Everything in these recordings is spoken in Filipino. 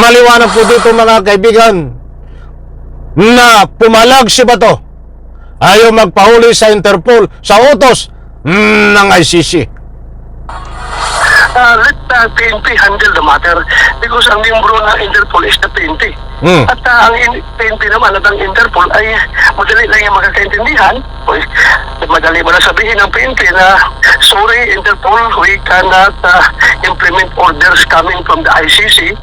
maliwanag po dito mga kaibigan na pumalag si Bato. Ayaw magpahuli sa Interpol sa utos ng ICC. Let the PNP handle the matter because ang membro ng Interpol is the PNP. At ang PNP naman at ang Interpol ay madali lang yung magkakaintindihan. Madali mo na sabihin ng PNP na sorry Interpol, we cannot implement orders coming from the ICC.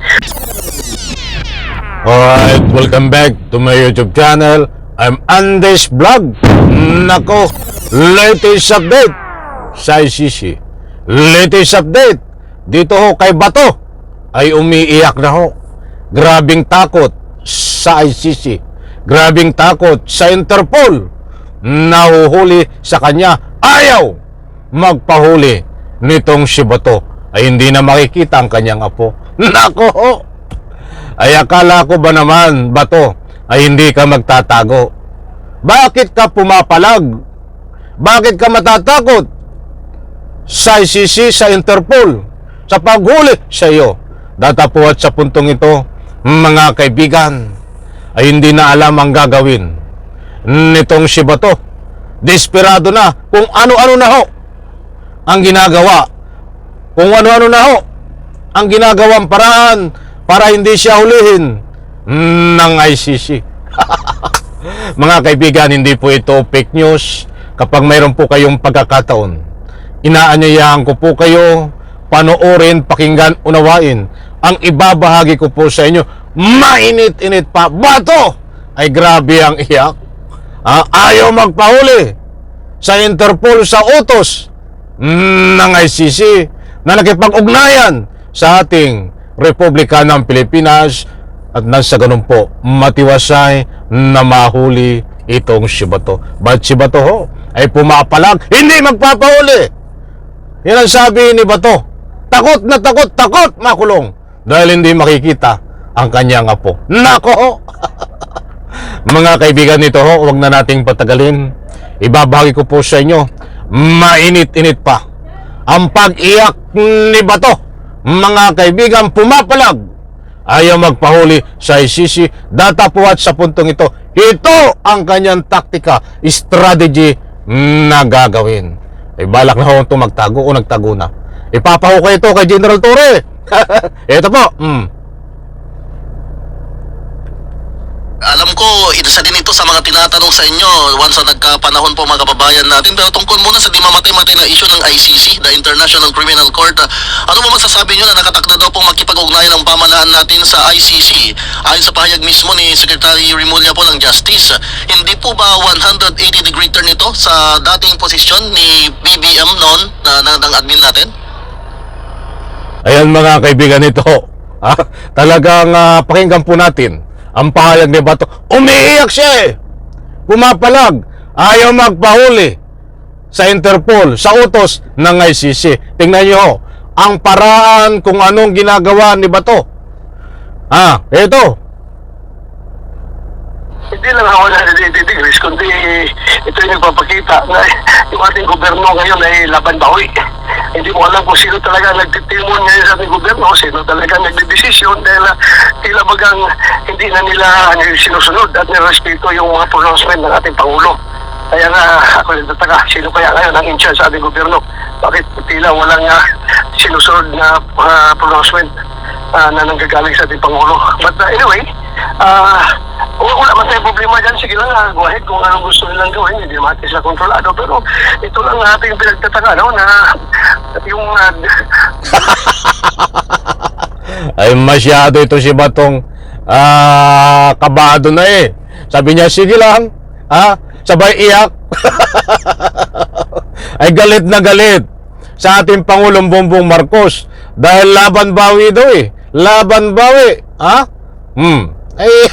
Alright, welcome back to my YouTube channel. I'm Andes Vlog. Nako, latest update sa ICC. Latest update dito ho kay Bato ay umiiyak na ho. Grabing takot sa ICC. Grabing takot sa Interpol. Nahuhuli sa kanya. Ayaw magpahuli nitong si Bato ay hindi na makikita ang kanyang apo. Nako ho. Ay akala ko ba naman, Bato, ay hindi ka magtatago? Bakit ka pumapalag? Bakit ka matatakot sa ICC, sa Interpol, sa paghuli sa iyo? Datapuat sa puntong ito, mga kaibigan, ay hindi na alam ang gagawin nitong si Bato. Desperado na kung ano-ano na ho ang ginagawa. Kung ano-ano na ho ang ginagawang paraan para hindi siya hulihin ng ICC. Mga kaibigan, hindi po ito fake news. Kapag mayroon po kayong pagkakataon, inaanyayahan ko po kayo panoorin, pakinggan, unawain ang ibabahagi ko po sa inyo. Mainit-init pa. Bato ay grabe ang iyak. Ayaw magpahuli sa Interpol sa utos ng ICC na nakipag-ugnayan sa ating Republika ng Pilipinas at nasa ganun po matiwasay na mahuli itong si Bato. Ba't si Bato ho ay pumapalag, hindi magpapahuli? Yan ang sabi ni Bato. Takot na takot makulong dahil hindi makikita ang kanyang apo. Nako ho. Mga kaibigan nito ho, huwag na nating patagalin. Ibabahagi ko po sa inyo, mainit-init pa ang pag-iyak ni Bato. Mga kaibigan, pumapalag, ayaw magpahuli sa ICC. Datapuat sa puntong ito, ito ang kanyang taktika, strategy na gagawin. Ay balak na ho ito magtago o nagtago na. Ipapaho ko ito kay General Torre. Ito po. Alam ko, isa din ito sa mga tinatanong sa inyo once na nagkapanahon po mga kababayan natin. Pero tungkol muna sa di mamatay-matay na issue ng ICC, the International Criminal Court, ano mo masasabi nyo na nakatakda daw pong makipag-ugnayan ng pamahalaan natin sa ICC? Ayon sa pahayag mismo ni Secretary Remulla po ng Justice, hindi po ba 180-degree turn ito sa dating posisyon ni BBM noon ng admin natin? Ayan mga kaibigan ito. Talagang pakinggan po natin ang pahayag ni Bato. Umiiyak siya eh. Pumapalag. Ayaw magpahuli sa Interpol, sa utos ng ICC. Tingnan nyo ang paraan kung anong ginagawa ni Bato. Ito. Hindi lang ako na degrees, kundi ito yung nagpapakita na yung ating gobyerno ngayon ay laban bawi. Hindi mo alam kung sino talaga nagtitimon ngayon sa ating gobyerno, sino talaga nagdedesisyon dahil tila bagang hindi na nila sinusunod at nirespeto yung mga pronouncement ng ating Pangulo. Kaya nga ako nagtataka, sino kaya ngayon ang in-charge sa ating gobyerno? Bakit tila walang sinusunod na pronouncement na nanggagaling sa ating Pangulo? But anyway, wala man tayong problema dyan. Sige lang, go ahead kung anong gusto nilang gawin. Hindi naman natin sila kontrolado. Pero ito lang ating pinagtataka, no? Na yung... Ay masyado ito si Batong kabado na eh. Sabi niya, sige lang. Sabay iyak. Ay galit na galit sa ating Pangulong Bongbong Marcos. Dahil laban bawi daw eh. Laban bawi. Ay...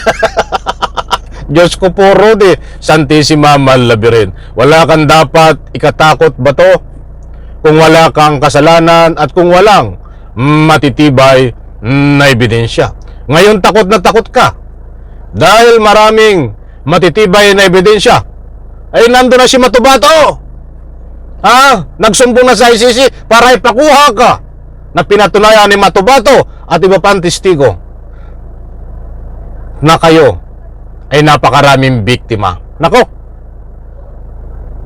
Diyos ko po, Rodi, Santissima Malabirin. Wala kang dapat ikatakot, Bato, kung wala kang kasalanan at kung walang matitibay na ebidensya. Ngayon takot na takot ka dahil maraming matitibay na ebidensya. Ay nandun na si Matubato. Nagsumbong na sa ICC para ipakuha ka na pinatunayan ni Matubato at iba pang testigo. na kayo ay napakaraming biktima. Nako,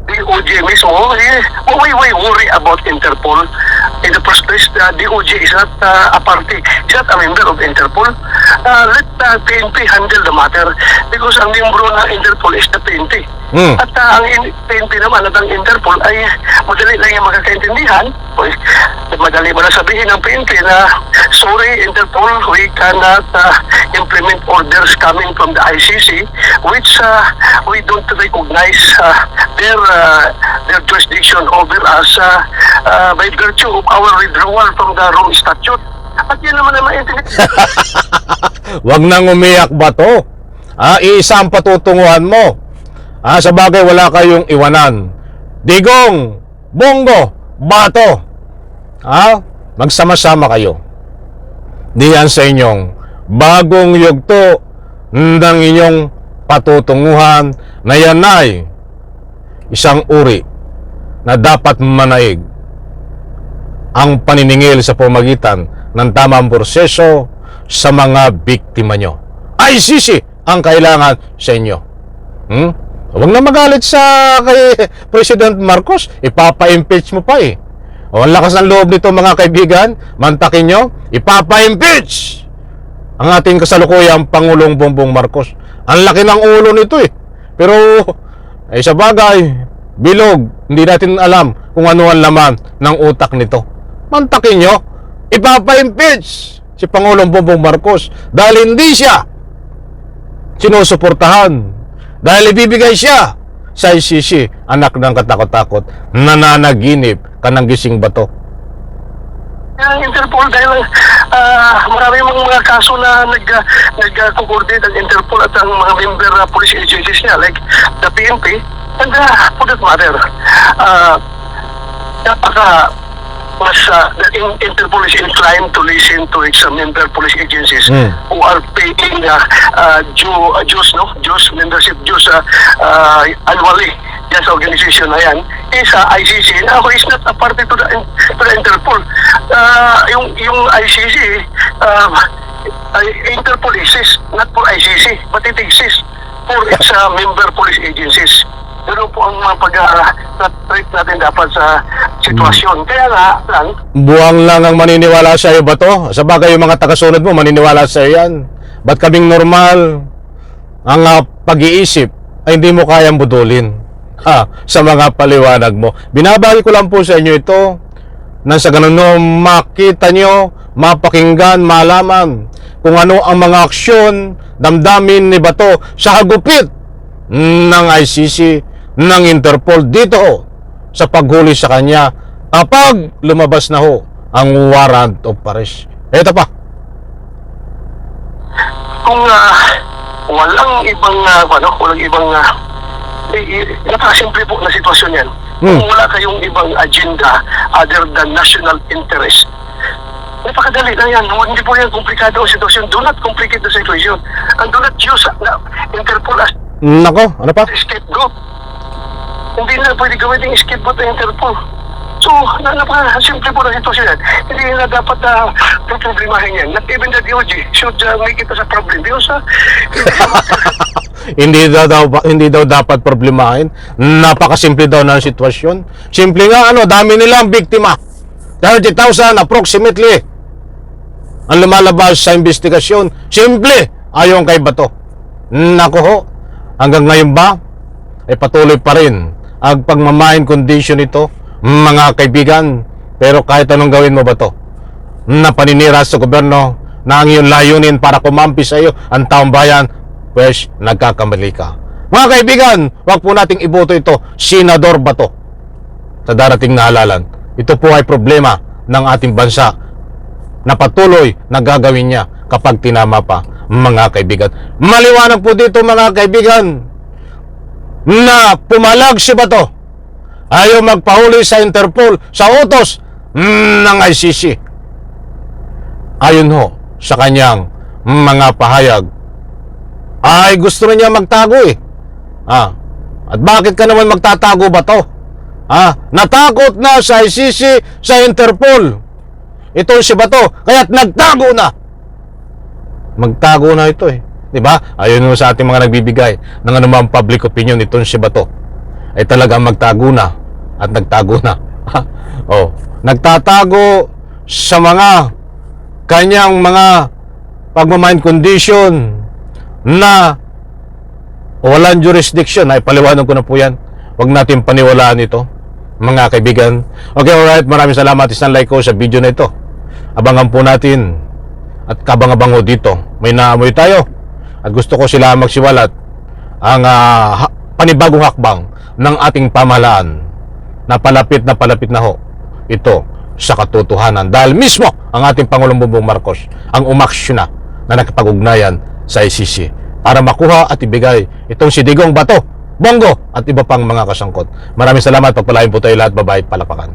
DOJ mismo, we worry about Interpol. In the first place, the DOJ is not a party, is not a member of Interpol. Let PNP handle the matter because ang membro ng Interpol is the PNP. At ang PNP naman at ang Interpol ay madali lang yung magkakaintindihan. Madali mo na sabihin ng PNP na sorry Interpol, we cannot implement orders coming from the ICC which we don't recognize their jurisdiction over us by virtue of our withdrawal from the Rome Statute. At yun naman ang maintindihan. wag nang umiyak ba to? Iisa ang patutunguhan mo. Sa bagay wala kayong iwanan. Digong, Bongo, Bato. Magsama-sama kayo. Diyan sa inyong bagong yugto ng inyong patutunguhan na yan ay isang uri na dapat manaig ang paniningil sa pamagitan ng tamang proseso sa mga biktima nyo. ICC ang kailangan sa inyo. Huwag na magalit sa kay President Marcos. Ipapa-impeach mo pa eh. Ang lakas ng loob nito mga kaibigan. Mantakin nyo, ipapa-impeach ang ating kasalukuyang Pangulong Bongbong Marcos. Ang laki ng ulo nito eh. Pero sa bagay, bilog, hindi natin alam kung ano ang laman ng utak nito. Mantakin nyo, ipapa-impeach si Pangulong Bongbong Marcos dahil hindi siya sinusuportahan, dahil ibibigay siya sa ICC, anak ng katakot-takot, nananaginip ka ng gising bato. Ang Interpol dahil marami mga kaso na nag-coordinate ang Interpol at ang mga member police agencies niya like the PNP and for that matter the Interpol is inclined to listen to its member police agencies who are paying dues, membership dues annually sa organization na yan is ICC who is not a party to the Interpol. Yung ICC Interpol exists not for ICC but it exists for its member police agencies. Pero po ang mga pag-treat natin dapat sa sitwasyon. Kaya nga lang, buwang lang ang maniniwala sa iyo ba to? Sa bagay yung mga tagasunod mo maniniwala sa iyo yan. Ba't kaming normal ang pag-iisip ay hindi mo kayang budulin sa mga paliwanag mo? Binabagi ko lang po sa inyo ito nang sa ganun no, makita nyo, mapakinggan, malaman kung ano ang mga aksyon, damdamin ni Bato sa hagupit ng ICC, ng Interpol dito sa paghuli sa kanya kapag lumabas na ho ang warrant of arrest. Ito pa. Kung walang ibang napakasimple po na sitwasyon yan. Kung wala kayong ibang agenda other than national interest, napakadali na yan. Hindi po yan komplikado ang sitwasyon. Do not complicate the situation. And do not use Interpol as Nako, ano pa? scapegoat. Hindi na pwede gawin yung scapegoat ng Interpol. So, napaka-simple po na sitwasyon yan. Hindi na dapat problemahin yan. Not even the DOJ should make it as a problem. Because hindi daw dapat problemahin. Napakasimple daw ng sitwasyon. Simple nga, dami nilang biktima. 30,000 approximately ang lumalabas sa investigasyon. Simple, ayon kay Bato. Nako ho, hanggang ngayon ba ay patuloy pa rin ang pagmamain condition ito, mga kaibigan. Pero kahit anong gawin mo ba to, na paninira sa gobyerno na ang iyong layunin para kumampi sa iyo ang taong bayan, pues nagkakamali ka. Mga kaibigan, wag po nating iboto ito, Senador Bato, sa darating na halalan. Ito po ay problema ng ating bansa na patuloy na gagawin niya kapag tinama pa, mga kaibigan. Maliwanag po dito, mga kaibigan, na pumalag si Bato, ayaw magpahuli sa Interpol sa utos ng ICC. Ayon ho sa kanyang mga pahayag, ay gusto na niya magtago eh. At bakit ka naman magtatago, Bato? Natakot na sa ICC, sa Interpol ito si Bato, kaya't nagtago na. Magtago na ito eh. Di ba? Ayun mo sa ating mga nagbibigay ng anumang public opinion itong si Bato ay talagang magtago na at nagtago na. Oh, nagtatago sa mga kanyang mga pagmamind condition na walang jurisdiction. Ay paliwanag ko na po yan. Huwag natin paniwalaan ito, mga kaibigan. Okay, alright. Maraming salamat. Isang like ko sa video na ito. Abangan po natin at kabang-abango dito. May naamoy tayo at gusto ko sila magsiwalat ang panibagong hakbang ng ating pamahalaan na palapit na ho ito sa katotohanan. Dahil mismo ang ating Pangulong Bongbong Marcos ang umaksyon na nakipag-ugnayan sa ICC para makuha at ibigay itong si Digong Bato, Bongo at iba pang mga kasangkot. Maraming salamat. Pagpalain po tayo lahat. Bye-bye. Palapakan.